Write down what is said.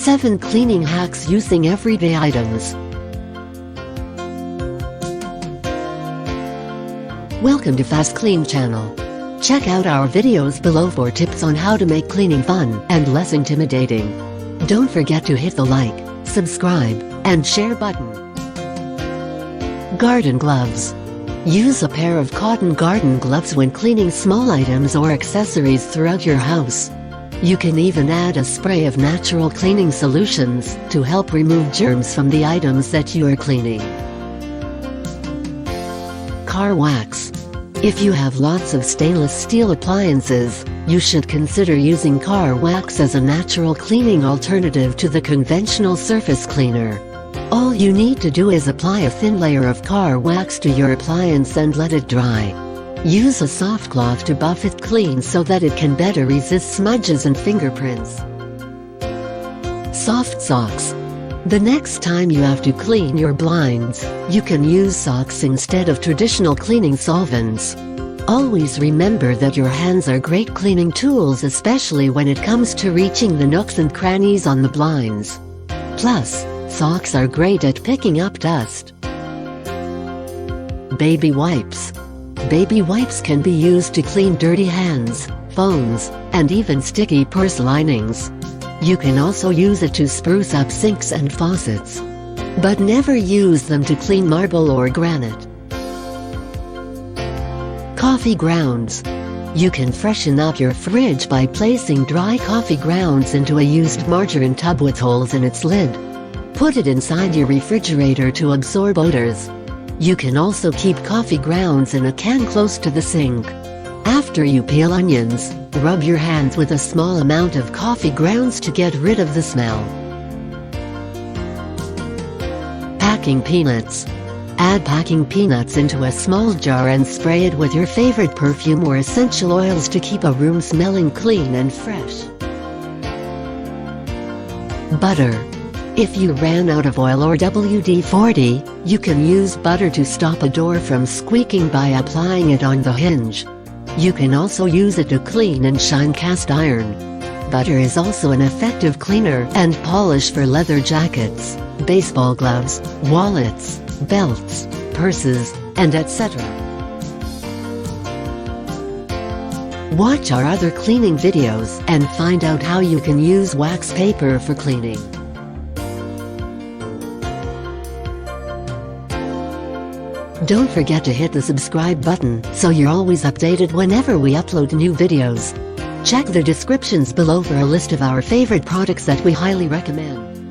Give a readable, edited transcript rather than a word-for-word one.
7 Cleaning Hacks Using Everyday Items. Welcome to FastKlean channel. Check out our videos below for tips on how to make cleaning fun and less intimidating. Don't forget to hit the like, subscribe, and share button. Garden gloves. Use a pair of cotton garden gloves when cleaning small items or accessories throughout your house. You can even add a spray of natural cleaning solutions to help remove germs from the items that you are cleaning. Car wax. If you have lots of stainless steel appliances, you should consider using car wax as a natural cleaning alternative to the conventional surface cleaner. All you need to do is apply a thin layer of car wax to your appliance and let it dry. Use a soft cloth to buff it clean so that it can better resist smudges and fingerprints. Soft socks. The next time you have to clean your blinds, you can use socks instead of traditional cleaning solvents. Always remember that your hands are great cleaning tools, especially when it comes to reaching the nooks and crannies on the blinds. Plus, socks are great at picking up dust. Baby wipes. Baby wipes can be used to clean dirty hands, phones, and even sticky purse linings. You can also use it to spruce up sinks and faucets. But never use them to clean marble or granite. Coffee grounds. You can freshen up your fridge by placing dry coffee grounds into a used margarine tub with holes in its lid. Put it inside your refrigerator to absorb odors. You can also keep coffee grounds in a can close to the sink. After you peel onions, rub your hands with a small amount of coffee grounds to get rid of the smell. Packing peanuts. Add packing peanuts into a small jar and spray it with your favorite perfume or essential oils to keep a room smelling clean and fresh. Butter. If you ran out of oil or WD-40, you can use butter to stop a door from squeaking by applying it on the hinge. You can also use it to clean and shine cast iron. Butter is also an effective cleaner and polish for leather jackets, baseball gloves, wallets, belts, purses, and etc. Watch our other cleaning videos and find out how you can use wax paper for cleaning. Don't forget to hit the subscribe button so you're always updated whenever we upload new videos. Check the descriptions below for a list of our favorite products that we highly recommend.